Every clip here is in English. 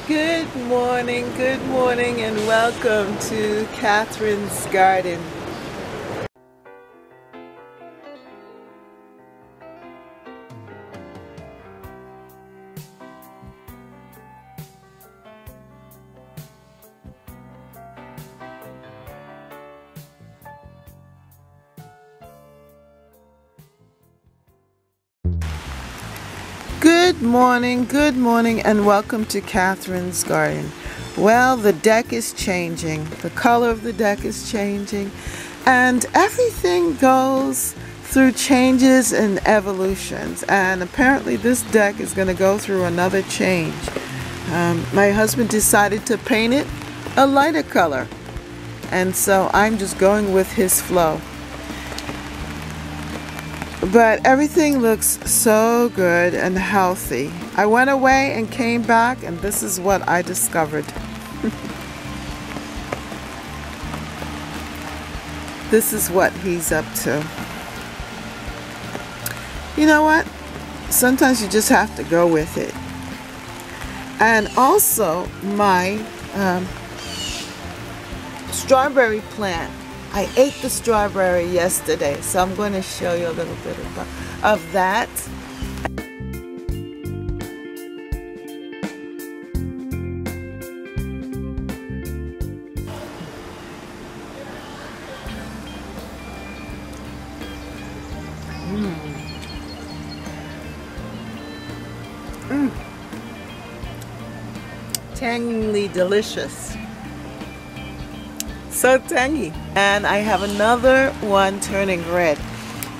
Good morning, and welcome to Catherine's Garden. Good morning, and welcome to Catherine's Garden. Well, the deck is changing. The color of the deck is changing, and everything goes through changes and evolutions. And apparently this deck is going to go through another change. My husband decided to paint it a lighter color, and so I'm just going with his flow. But everything looks so good and healthy. I went away and came back, and this is what I discovered. This is what he's up to. You know what? Sometimes you just have to go with it. And also my strawberry plant. I ate the strawberry yesterday, so I'm going to show you a little bit of that. Tangingly delicious. So tangy. And I have another one turning red.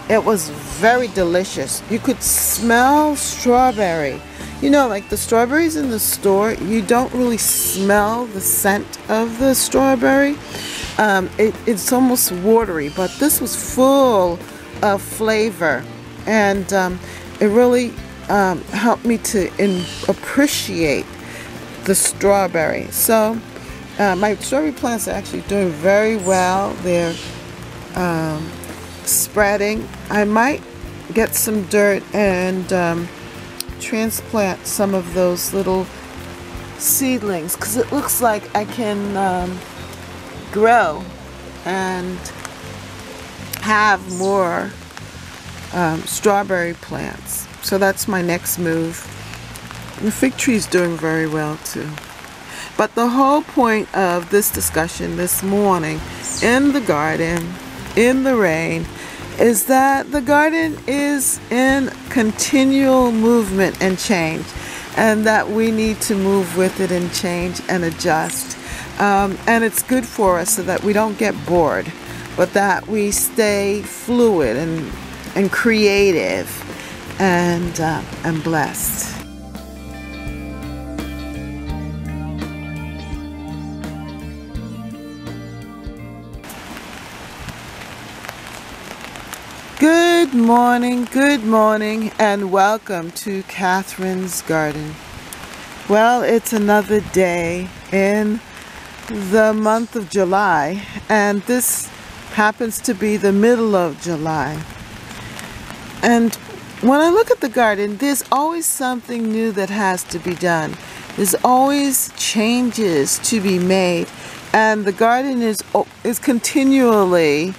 It was very delicious. You could smell strawberry. You know, like the strawberries in the store, you don't really smell the scent of the strawberry. It's almost watery, but this was full of flavor, and it really helped me to appreciate the strawberry. So my strawberry plants are actually doing very well. They're spreading. I might get some dirt and transplant some of those little seedlings, because it looks like I can grow and have more strawberry plants. So that's my next move. The fig tree is doing very well too. But the whole point of this discussion this morning in the garden, in the rain, is that the garden is in continual movement and change, and that we need to move with it and change and adjust. And it's good for us so that we don't get bored, but that we stay fluid and creative and blessed. Good morning, and welcome to Catherine's Garden. Well, it's another day in the month of July, and this happens to be the middle of July. And when I look at the garden, there's always something new that has to be done. There's always changes to be made, and the garden is continually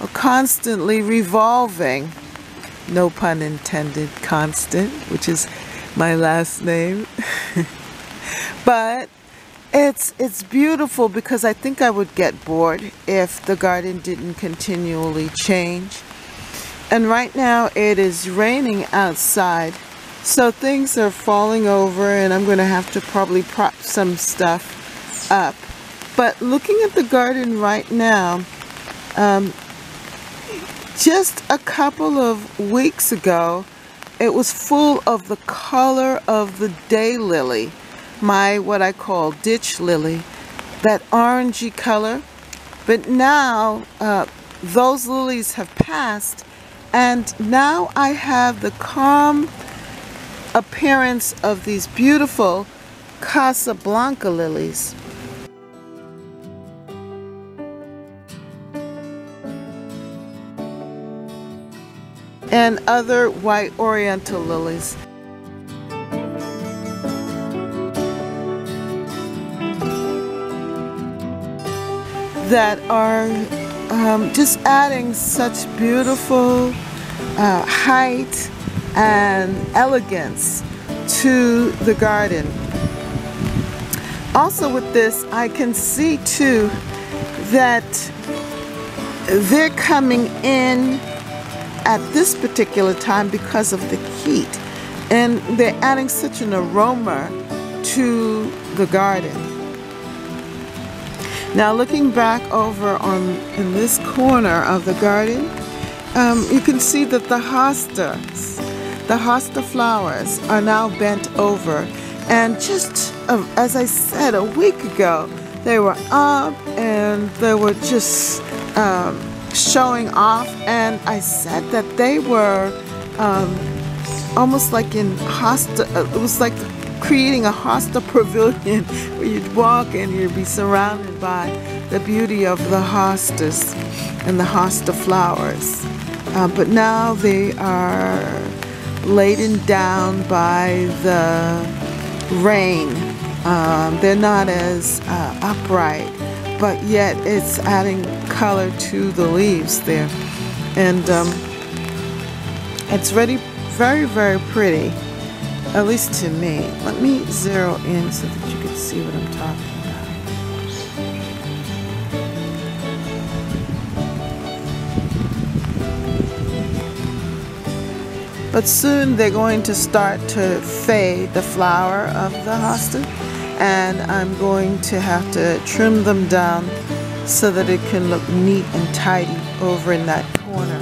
or constantly revolving. No pun intended, constant, which is my last name. But it's beautiful, because I think I would get bored if the garden didn't continually change. And right now it is raining outside, so things are falling over, and I'm going to have to probably prop some stuff up. But looking at the garden right now, just a couple of weeks ago, it was full of the color of the daylily, my what I call ditch lily, that orangey color. But now those lilies have passed, and now I have the calm appearance of these beautiful Casablanca lilies. And other white Oriental lilies. that are just adding such beautiful height and elegance to the garden. Also with this, I can see too that they're coming in at this particular time because of the heat, and they're adding such an aroma to the garden. Now looking back over in this corner of the garden, you can see that the hosta flowers are now bent over, and just as I said a week ago, they were up and they were just showing off, and I said that they were almost like in hosta, it was like creating a hosta pavilion where you'd walk and you'd be surrounded by the beauty of the hostas and the hosta flowers. But now they are laden down by the rain. They're not as upright, but yet it's adding color to the leaves there, and it's very, very pretty, at least to me. Let me zero in so that you can see what I'm talking about. But soon they're going to start to fade, the flower of the hosta, and I'm going to have to trim them down so that it can look neat and tidy over in that corner.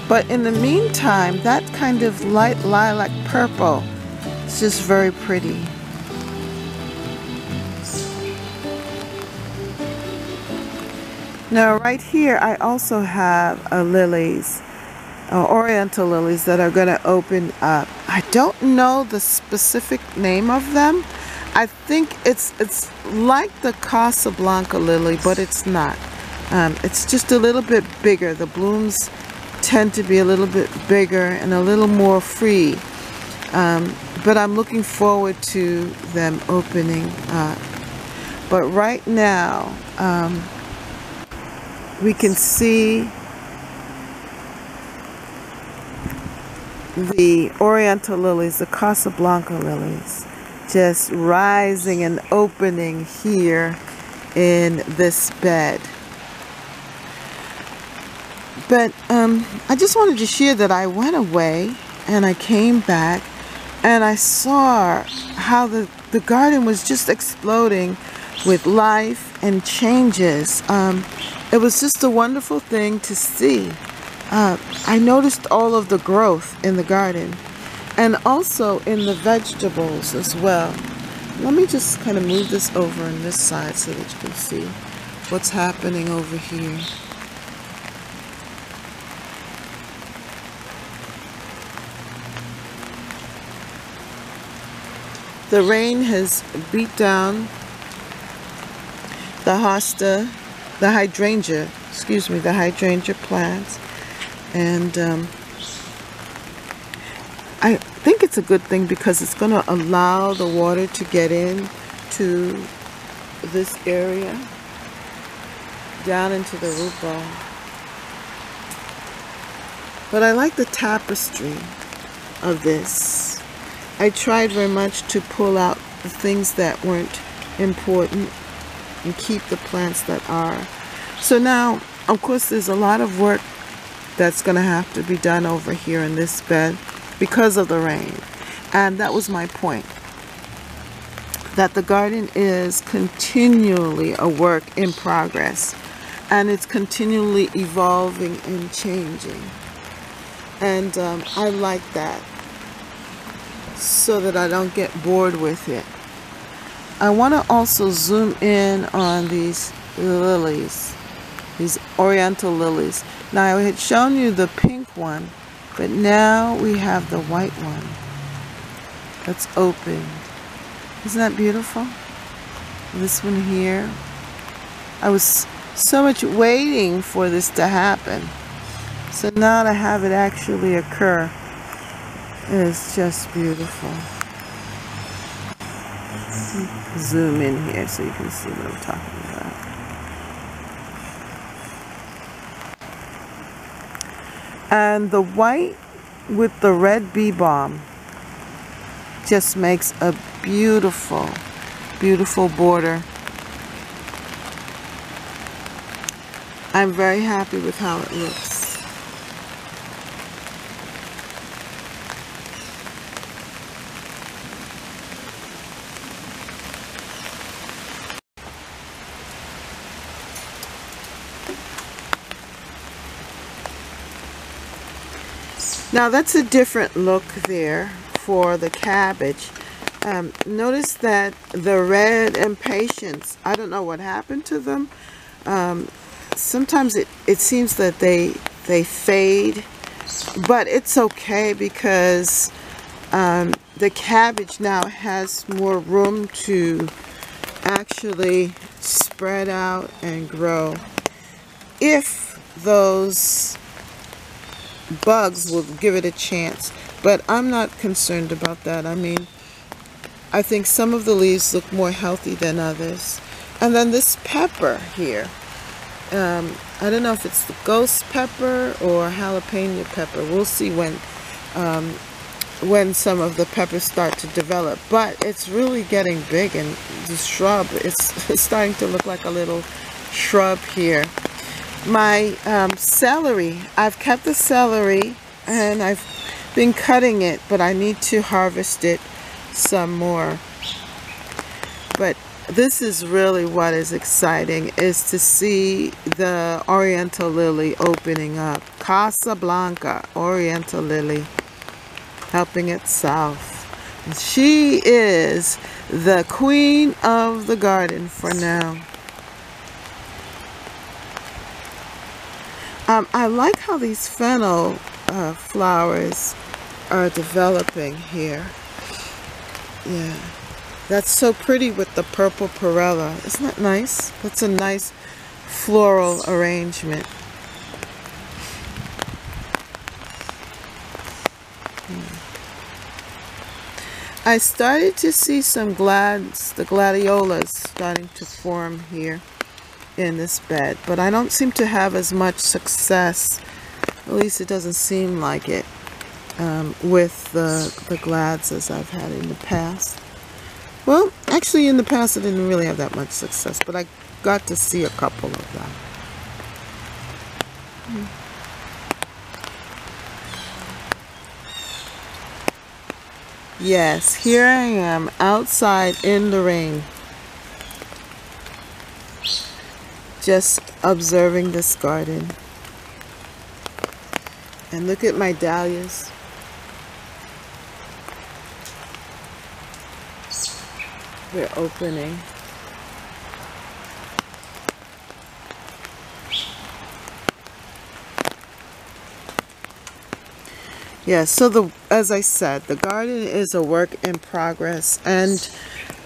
But in the meantime, that kind of light lilac purple is just very pretty. Now right here I also have lilies, Oriental lilies, that are going to open up. I don't know the specific name of them. I think it's like the Casablanca lily, but it's not. It's just a little bit bigger. The blooms tend to be a little bit bigger and a little more free. But I'm looking forward to them opening up. But right now, we can see the Oriental lilies, the Casablanca lilies, just rising and opening here in this bed. But I just wanted to share that I went away and I came back and I saw how the garden was just exploding with life and changes. It was just a wonderful thing to see. I noticed all of the growth in the garden and also in the vegetables as well. Let me just kind of move this over on this side so that you can see what's happening over here. The rain has beat down the hosta, the hydrangea plants, and I think it's a good thing because it's going to allow the water to get in to this area, down into the root ball. But I like the tapestry of this. I tried very much to pull out the things that weren't important and keep the plants that are. So now, of course, there's a lot of work that's going to have to be done over here in this bed because of the rain. And that was my point, that the garden is continually a work in progress, and it's continually evolving and changing. And I like that, so that I don't get bored with it. I want to also zoom in on these lilies, these Oriental lilies. Now I had shown you the pink one, but now we have the white one that's opened. Isn't that beautiful? This one here. I was so much waiting for this to happen. So now to have it actually occur is just beautiful. Zoom in here so you can see what I'm talking about. And the white with the red bee balm just makes a beautiful, beautiful border. I'm very happy with how it looks. Now that's a different look there for the cabbage. Notice that the red impatiens, I don't know what happened to them. Sometimes it seems that they fade, but it's okay because the cabbage now has more room to actually spread out and grow if those bugs will give it a chance. But I'm not concerned about that. I mean, I think some of the leaves look more healthy than others. And then this pepper here, I don't know if it's the ghost pepper or jalapeno pepper. We'll see when some of the peppers start to develop. But it's really getting big, and the shrub is starting to look like a little shrub here. My celery, I've kept the celery and I've been cutting it, but I need to harvest it some more. But this is really what is exciting, is to see the Oriental Lily opening up. Casablanca Oriental Lily helping itself. She is the queen of the garden for now. I like how these fennel flowers are developing here. Yeah, that's so pretty with the purple perella. Isn't that nice? That's a nice floral arrangement. I started to see some the gladiolas starting to form here in this bed, but I don't seem to have as much success, at least it doesn't seem like it, with the glads as I've had in the past. Well, actually in the past I didn't really have that much success, but I got to see a couple of them. Yes, here I am outside in the rain, just observing this garden. And look at my dahlias. They're opening. Yeah, so as I said, the garden is a work in progress, and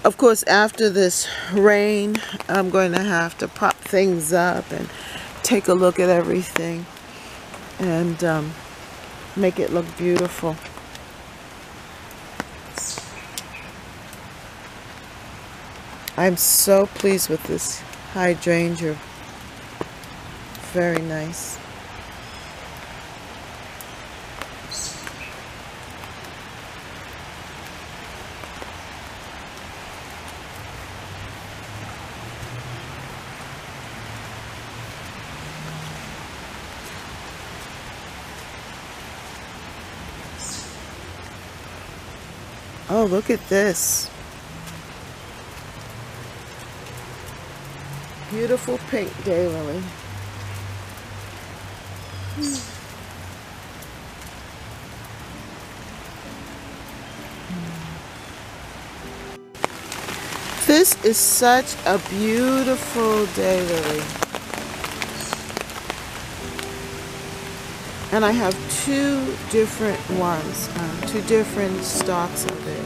of course after this rain I'm going to have to prop things up and take a look at everything and make it look beautiful. I'm so pleased with this hydrangea. Very nice. Oh, look at this. Beautiful pink daylily. This is such a beautiful daylily. And I have two different ones, two different stalks of it.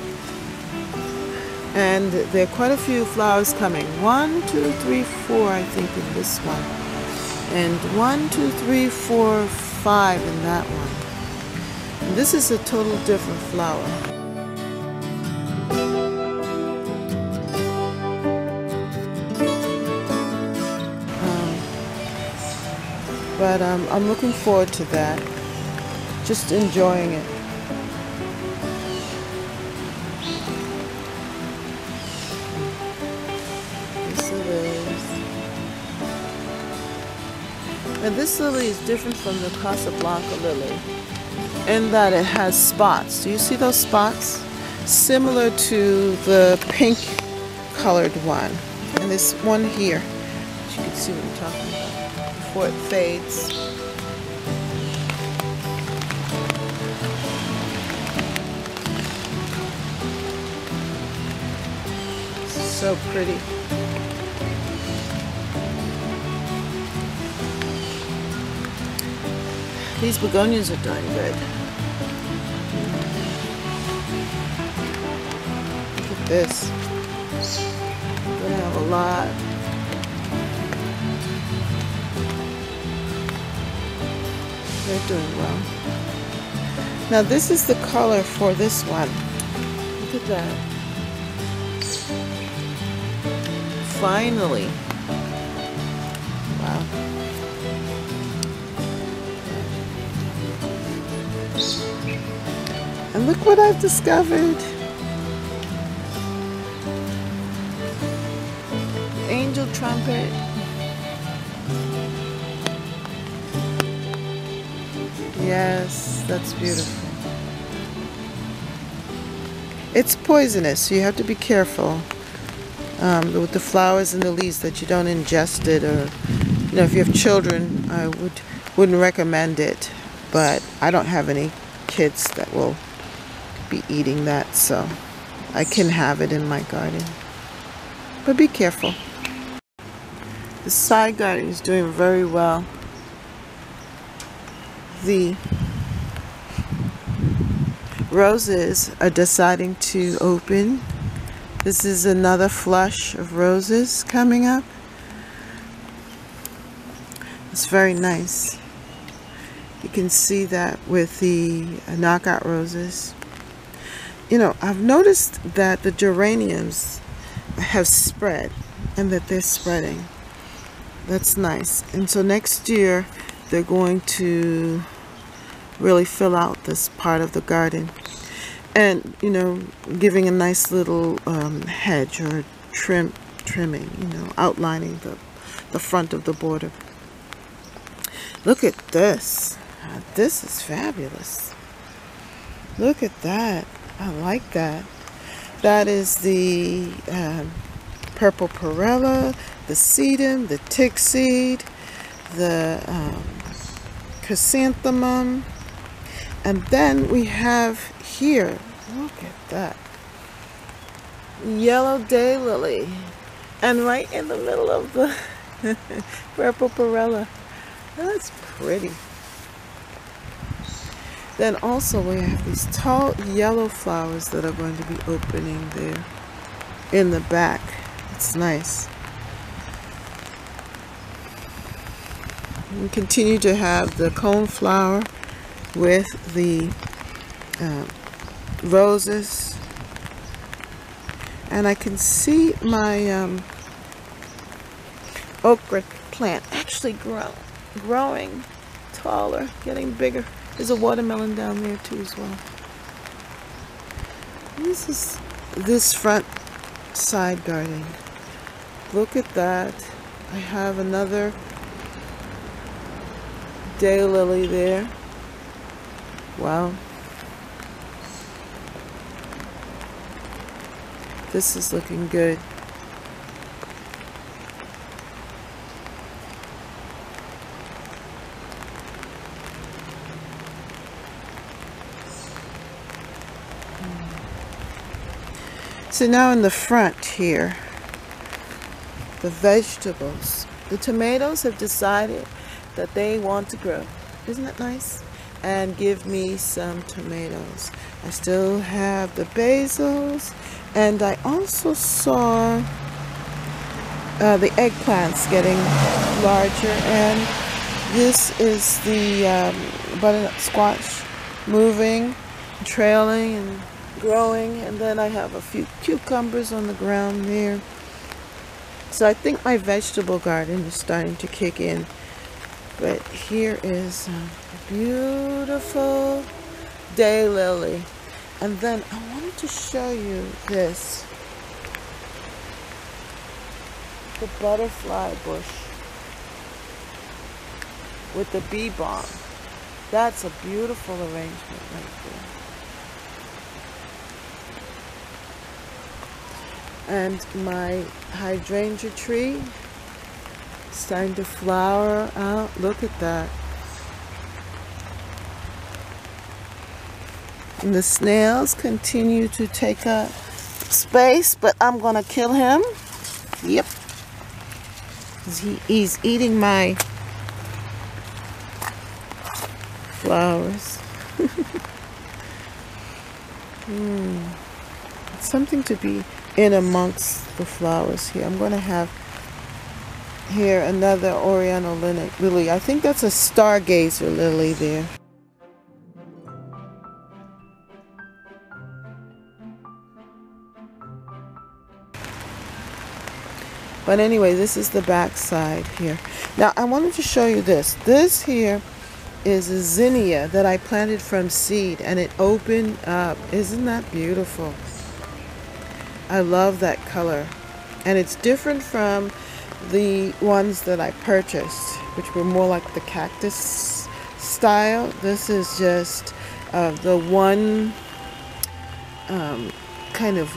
And there are quite a few flowers coming. 1, 2, 3, 4, I think, in this one. And 1, 2, 3, 4, 5 in that one. And this is a total different flower. But I'm looking forward to that. just enjoying it. This is. And this lily is different from the Casablanca lily in that it has spots. Do you see those spots? Similar to the pink colored one. And this one here, you can see what I'm talking about, before it fades. So pretty. These begonias are doing good. Look at this. We're gonna have a lot. They're doing well. Now this is the color for this one. Look at that. Finally. Wow. And look what I've discovered. Angel trumpet. Yes, that's beautiful. It's poisonous, so you have to be careful with the flowers and the leaves that you don't ingest it, or if you have children, I wouldn't recommend it. But I don't have any kids that will be eating that, so I can have it in my garden. But be careful. The side garden is doing very well. The roses are deciding to open. This is another flush of roses coming up. It's very nice. You can see that with the knockout roses. I've noticed that the geraniums have spread and that they're spreading. That's nice. And so next year they're going to really fill out this part of the garden. And, giving a nice little hedge or trimming, outlining the front of the border. Look at this. This is fabulous. Look at that. I like that. That is the purple perilla, the sedum, the tickseed, the chrysanthemum. And then we have here, look at that, yellow daylily. And right in the middle of the purple perilla. That's pretty. Then also we have these tall yellow flowers that are going to be opening there in the back. It's nice. We continue to have the coneflower with the roses. And I can see my okra plant actually growing taller, getting bigger. There's a watermelon down there too as well. This is this front side garden. Look at that. I have another daylily there. Wow. This is looking good. So now in the front here, the vegetables. The tomatoes have decided that they want to grow. Isn't that nice? And give me some tomatoes. I still have the basils, and I also saw the eggplants getting larger, and this is the butternut squash moving, trailing, and growing. And then I have a few cucumbers on the ground there. So I think my vegetable garden is starting to kick in. But here is a beautiful daylily. And then I wanted to show you this. The butterfly bush with the bee balm. That's a beautiful arrangement right there. And my hydrangea tree starting to flower out. Look at that. And the snails continue to take up space, but I'm gonna kill him. Yep. He's eating my flowers. It's something to be in amongst the flowers here. I'm going to have here another Oriental lily. I think that's a stargazer lily there. But anyway, this is the back side here. Now I wanted to show you this. This here is a zinnia that I planted from seed, and it opened up. Isn't that beautiful? I love that color. And it's different from the ones that I purchased, which were more like the cactus style. This is just the one kind of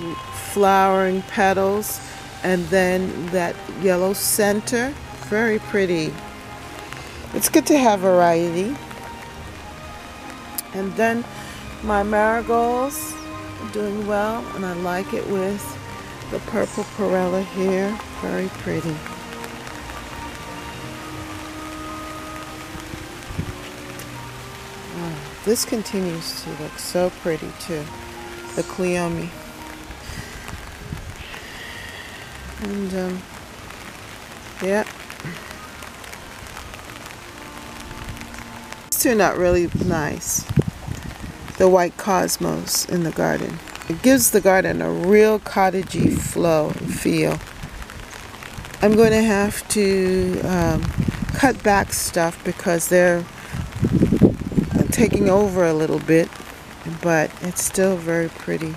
flowering petals, and then that yellow center. Very pretty. It's good to have variety. And then my marigolds are doing well, and I like it with the purple perella here. Very pretty. Oh, this continues to look so pretty too. The cleome. And yeah. These turned out really nice. The white cosmos in the garden. It gives the garden a real cottagey flow and feel. I'm going to have to cut back stuff because they're taking over a little bit, but it's still very pretty.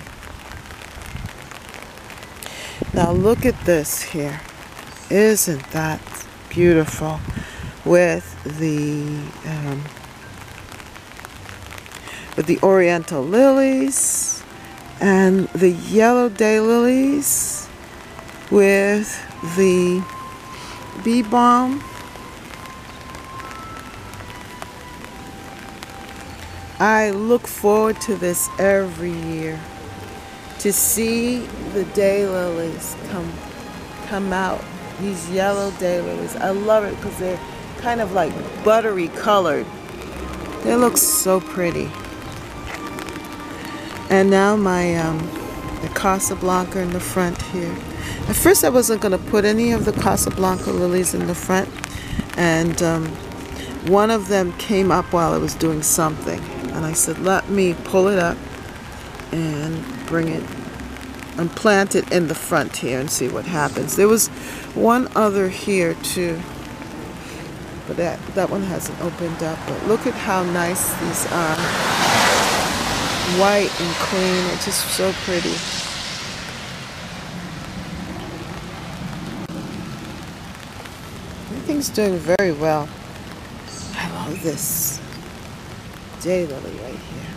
Now look at this here. Isn't that beautiful? With the Oriental lilies and the yellow daylilies with the bee balm. I look forward to this every year, to see the daylilies come out. These yellow daylilies. I love it because they're kind of like buttery colored. They look so pretty. And now my the Casablanca in the front here. At first I wasn't going to put any of the Casablanca lilies in the front, and one of them came up while I was doing something, and I said, let me pull it up and bring it and plant it in the front here and see what happens. There was one other here too, but that one hasn't opened up. But look at how nice these are. White and clean. It's just so pretty. Everything's doing very well. I love this daylily right here.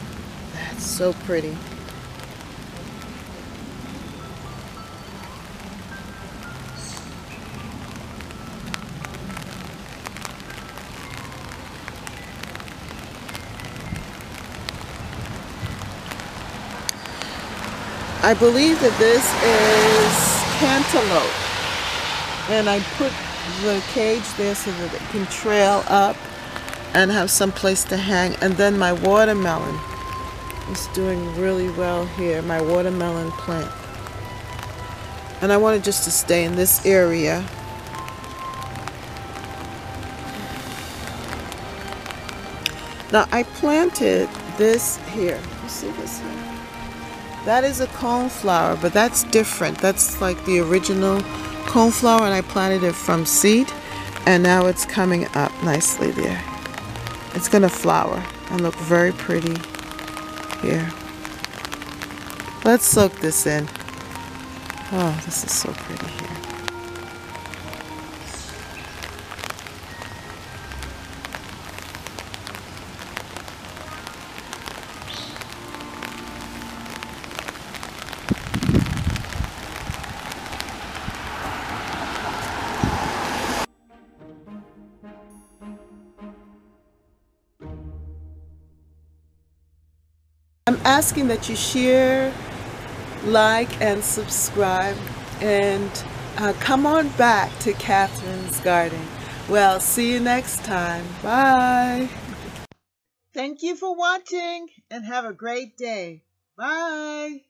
That's so pretty. I believe that this is cantaloupe, and I put the cage there so that it can trail up and have some place to hang. And then my watermelon is doing really well here, my watermelon plant. And I wanted just to stay in this area. Now I planted this here. You see this here? That is a coneflower, but that's different. That's like the original coneflower, and I planted it from seed. And now it's coming up nicely there. It's going to flower and look very pretty here. Let's soak this in. Oh, this is so pretty here. I'm asking that you share, like, and subscribe, and come on back to Catherine's Garden. Well, see you next time. Bye. Thank you for watching, and have a great day. Bye.